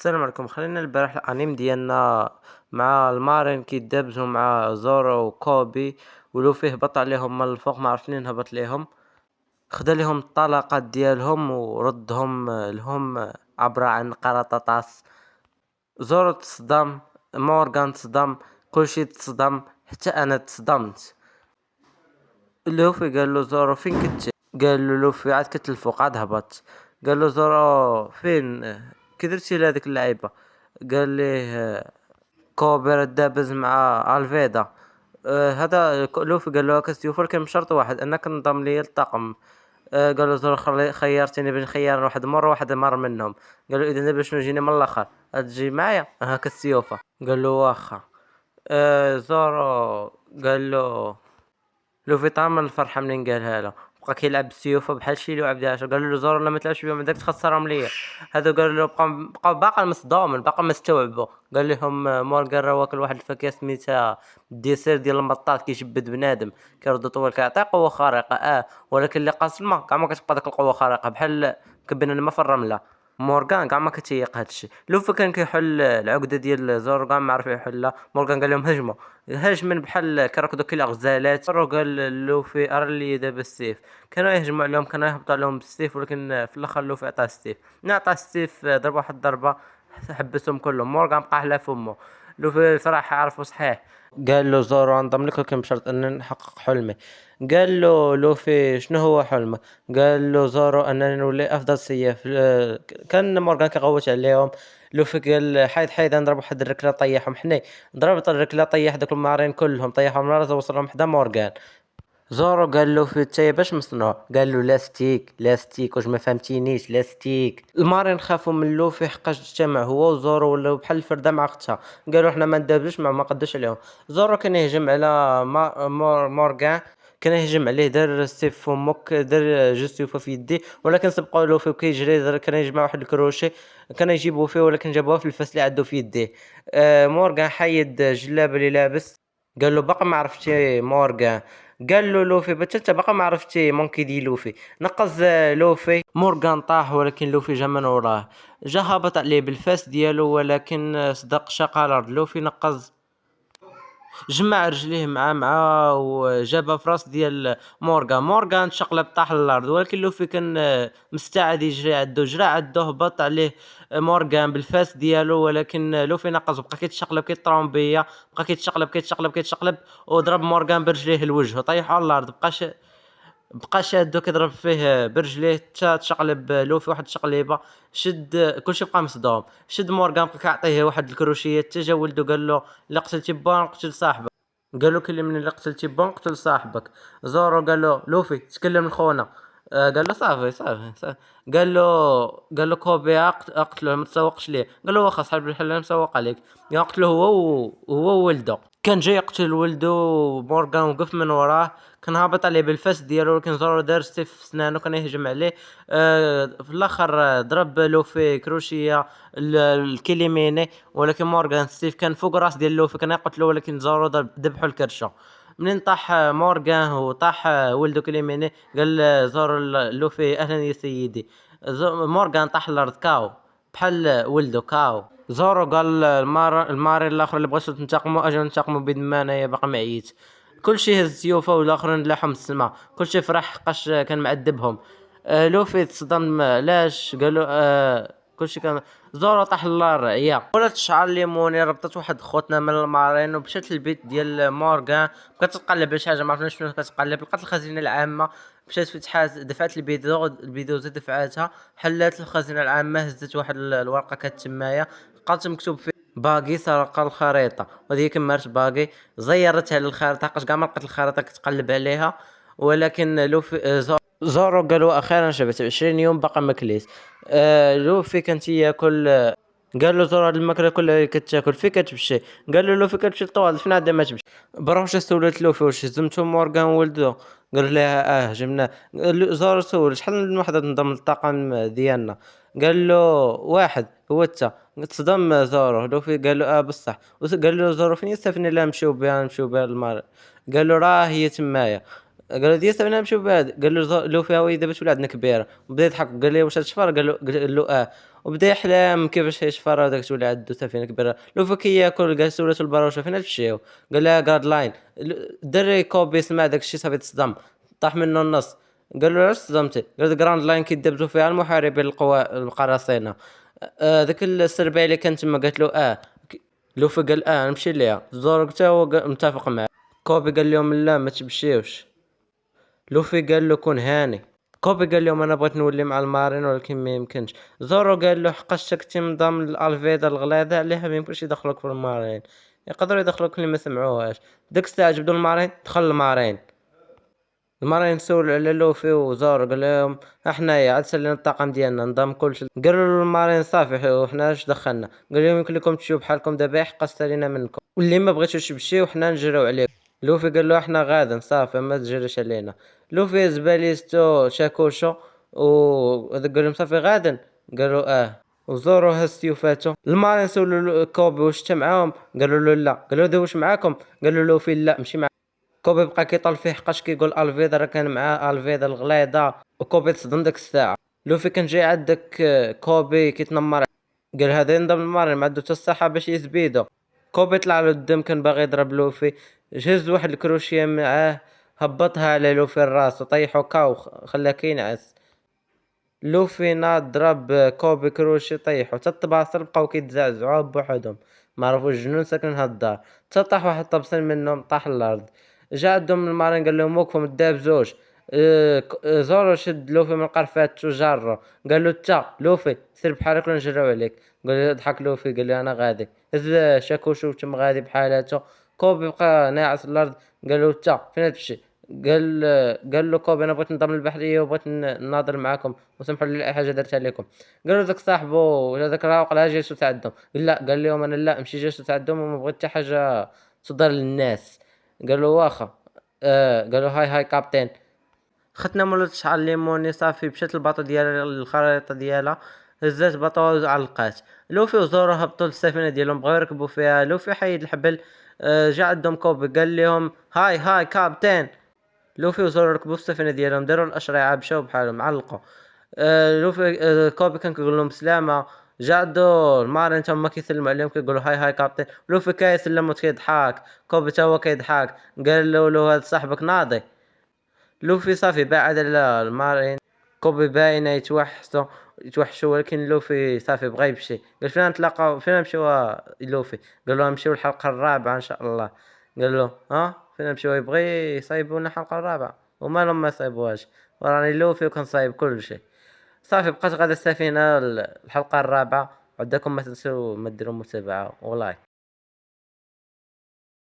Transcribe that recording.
السلام عليكم. خلينا البارح الانيم ديالنا مع المارين كيدابزو مع زورو وكوبي، ولوفي هبط عليهم من الفوق، ما عرفت منين هبط ليهم. خدا ليهم الطلقات ديالهم وردهم لهم عبر عن قراطاس. زورو تصدم، مورغان تصدم، كلشي تصدم، حتى انا تصدمت. لوفي قال له زورو فين كنتي؟ قال له لوفي عاد كنت الفوق عاد هبط. قال له زورو فين كي درتي لهاديك اللعيبه؟ قال ليه كوبر دابز مع الفيدا. هذا لوفي قال له كسيوف، ولكن بشرط واحد انك تنضم لي للطاقم. قال له زور خيرتني بين خيار، واحد مر واحد مر منهم. قال له اذا باش نجيني من الاخر تجي معايا هكا السيوفه. قال له واخا. زورو قال له لوفي طعم الفرحه منين قالها له، بقى كيلعب بالسيوفه بحال شي لعب ديال قال له زور لا ما تلعبش بهم داك تخسرهم ليا. هذا قال له بقى باقي مصدوم، باقي ما استوعبوا. قال لهم مورغان راه واكل واحد الفاكهه سميتها الديسير ديال المطاط كيشبد بنادم، كيرد طول كيعطيه قوه خارقه ولكن اللي قاسمه كاع ما كتبقى داك القوه الخارقه، بحال كبن الماء في الرمله. مورغان كاع ما كتيق هادشي. لوفي كان كيحل العقده ديال زور كاع ما عرف يحلها. مورغان قال لهم هجموا، هاج من بحال كيركضوا كي الغزالات. مرة قال لوفي ارى لي دابا السيف. كانوا يهجموا عليهم، كانوا يهبطوا عليهم بالسيف، ولكن في الاخر لوفي عطاه السيف. ملي عطاه السيف ضرب واحد الضربه حبسهم كلهم. مورغان بقى حلا فمه. لوفي فرح عرفوا صحيح. قال له زورو انضم لك ولكن بشرط ان نحقق حلمي. قال له لوفي شنو هو حلمك؟ قال له زورو انني نولي افضل سياف. كان مورغان كيغوت عليهم. لوفي قال حيد حيد نضرب واحد الركله طيحهم حني. ضربت الركله طيح دوك المارين كلهم، طيحهم راسه وصلهم حدا مورغان. زورو قال له في التاي باش مصنوع؟ قال له لاستيك لاستيك، واش ما فهمتينيش؟ لاستيك. المارين خافوا من لوفي حقاش اجتمع هو وزورو ولاو بحال الفرده مع اختها. قالوا احنا ما ندابزوش ما قداش عليهم. زورو كان يهجم على مورغان، كان يهجم عليه دار السيف في فمك، دار جوج سيوفه في يديه، ولكن سبقوا لوفي وكيجري كان يجمع واحد الكروشي، كان يجيبوا فيه ولكن جابوه في الفاس اللي عنده في يديه. مورغان حيد جلابه اللي لابس. قال له باقي ما عرفتي مورغان؟ قال له لوفي بتا انت باقي ما عرفتي مونكي دي لوفي. نقز لوفي. مورغان طاح ولكن لوفي جا من وراه، جا هبط عليه بالفاس ديالو، ولكن صدق شق على الارض. لوفي نقز، جمع رجليه معاه وجابها في راس ديال مورغان تشقلب طاح للارض، ولكن لوفي كان مستعد يجري عدو، جرى عدو هبط عليه مورغان بالفاس ديالو، ولكن لوفي نقص بقى كيتشقلب كيطرومبيه، بقى كيتشقلب وضرب مورغان برجليه لوجهه، طيحو على الارض. بقى شادو كيضرب فيه برجليه حتى تشقلب لوفي واحد الشقليبه. شد كلشي بقى مصدوم. شد مورغان بقى كيعطيه واحد الكروشيه، حتى جا ولدو قال له الا قتلتي بان قتل صاحبك. قال له كلمني الا قتلتي بان قتل صاحبك. زورو قال له لوفي تكلم لخونا. قال له صافي. قال له كوبي اقتله ما تسوقش ليه. قال له واخا صاحب الحل مسوق عليك. يقتله هو وولده. كان جاي يقتل ولده، مورغان وقف من وراه، كان هابط عليه بالفاس ديالو، ولكن زورو دار سيف في سنانو كان يهجم عليه. في الاخر ضرب لوفي كروشيه الكليميني، ولكن مورغان السيف كان فوق راس ديال لوفي كان يقتلو، ولكن زورو ذبحو الكرشه. منين طاح مورغان وطاح ولدو كليميني، قال زورو لوفي اهلا يا سيدي. مورغان طاح الارض كاو بحال ولدو كاو. زورو قال الماري الاخر اللي بغيتو تنتقموا اجي ننتقموا بيد ما انايا باقي معييت. كلشي هز سيوفه والاخرين لاحهم السما، كلشي فرح حقاش كان معذبهم. لوفي تصدم علاش قالوا كلشي كان. زورو طاح للار عيا، ولات تشعر ليموني ربطت واحد خوتنا من المارين ومشات للبيت ديال مورغان. بقات تقلب شي حاجه ما عرفناش شنو كتقلب، لقات الخزينه العامه، مشات فتحات دفعت البيدوزه دفعاتها، حلات الخزينه العامه، هزت واحد الورقه كانت تمايا، لقات مكتوب فيه باقي سرق الخريطه، وهذه كمارت باقي زيرتها للخريطه حقاش كاع ما لقات الخريطه كتقلب عليها. ولكن لوفي زورو قالوا اخيرا شبت 20 يوم باقي ماكليش. لوفي كان تياكل. قال له زور هاد الماكله كلها اللي كتاكل في كتمشي. قال له لوفي كتمشي للطوال فين عاد ما تمشي. بروح سولت لوفي واش هزمتو مورغان ولدو؟ قال لها هجمنا. زور سول شحال من واحد نضم للطاقم ديالنا؟ قال له واحد هو انت. تصدم زورو. لوفي قال له بصح. قال له زورو فين يستفني لا نمشيو بها للمار؟ قال له راه هي تمايا. قال له ديما سافينا نمشيو بعاد، قال له لوفي ها هو دابا ولادنا كبيره، وبدا يضحك قال لي واش هاد الشفر، قال له وبدا يحلم كيفاش شفر هذاك تولي عندو سفينه كبيره، لوفي كياكل قال سولاتو الباروشه فين تمشيو، قال لها جارد لاين. الدري كوبي سمع داك الشيء صافي تصدم، طاح منه النص. قال له علاش صدمتي؟ قال له جراند لاين كيدبزوا فيها المحاربين القراصنه. ذاك السربايه اللي كان تما قالت له لوفي قال نمشي ليها. زورو حتى هو متفق معاه. كوبي قال لهم لا ما تمشيوش. لوفي قال له كون هاني. كوبي قال لهم انا بغيت نولي مع المارين ولكن ما يمكنش. زورو قال له حقاش تكتي منضم للالفيدا الغلاظه عليها ما يمكنش يدخلوك في المارين، يقدروا يدخلوك اللي ما سمعوهاش. ديك الساعه جبدوا المارين، دخل المارين. المارين سولوا على لوفي وزورو قال لهم حنايا عاد سلينا الطاقم ديالنا نضم كلشي. قالوا له المارين صافي وحنا اش دخلنا. قال لهم يمكن لكم تمشيو بحالكم دابا حقاش سالينا منكم، واللي ما بغيتوش تمشيو حنا نجريو عليكم. لوفي قال له احنا غادا صافي ما تجريش علينا. لوفي زباليستو شاكوشو وهذا قال لهم صافي غادا. قالوا وزورو هز سيوفاتو. المارين سولو كوبي واش انت معاهم؟ قالوا له لا. قالوا له واش معاكم؟ قالوا له لوفي لا مشي معاكم. كوبي بقى كيطول فيه حقاش كيقول الفيدا راه كان معاه الفيدا الغليظه، وكوبي تصدم ديك الساعه. لوفي كان جاي عندك كوبي كيتنمر، قال هذا ينضم المارين ما عنده حتى الصحه باش يزبيدو. كوبي طلع له الدم كان باغي يضرب لوفي، جهز واحد الكروشيه معاه هبطها على لوفي الراس وطيحو كاو خلاه كينعس. لوفي ناض ضرب كوبي كروشي طيحو حتى الطباصر بقاو كيتزعزعوا بوحدهم، ما عرفوش الجنون ساكن هاد الدار. حتى طاح واحد الطبسيل منهم طاح الارض. جا عندهم المارين قال لهم وقفوا مداب زوج. زورو شد لوفي من قرفات وجرو. قال له تا لوفي سير بحالك ولا نجريو عليك. قال له ضحك لوفي قال له انا غادي. هز شاكوشو تم غادي بحالاتو. كوبي بقى ناعس الارض. قال له تا فين تمشي؟ قال له كوبي انا بغيت ننضم للبحريه وبغيت نناضل معاكم وسمحوا لي اي حاجه درتها لكم. قالوا ذاك صاحبه هذاك راه وقع جالسوا تعدهم. لا قال لهم انا لا ماشي جالسوا تعدهم وما بغيت حتى حاجه تضر للناس. قالوا واخا. قالوا هاي كابتن. ختنا مولات شعر ليموني صافي مشات الباطو ديالها للخريطه ديالها. هزات باطو علقات. لوفي وزورو هبطوا للسفينه ديالهم بغاو يركبوا فيها. لوفي حيد الحبل. جا عندهم كوبي قال لهم هاي كابتن. لوفي وزورو ركبوا في السفينه ديالهم داروا الاشرعه مشاو بحالهم علقوا. لوفي كوبي كان كيقول لهم سلامه. جا عندو المارين تما كيسلموا عليهم كيقولوا هاي كابتن. لوفي كيسلم وكيضحك. كوبي تا هو كيضحك. قال له هذا صاحبك ناضي. لوفي صافي بعد على المارين. كوبي باينه يتوحشوا ولكن لوفي صافي بغا يمشي. قال فين نتلاقاو فين نمشيو لوفي؟ قال له نمشيو الحلقه الرابعه ان شاء الله. قال له فين نمشيو؟ يبغي يصايبونا الحلقه الرابعه ومالهم ما يصايبوهاش، وراني لوفي وكنصايب كل شيء. صافي بقات غادا السفينه الحلقه الرابعه. عداكم ما تنسوا ما ديروا متابعه ولايك.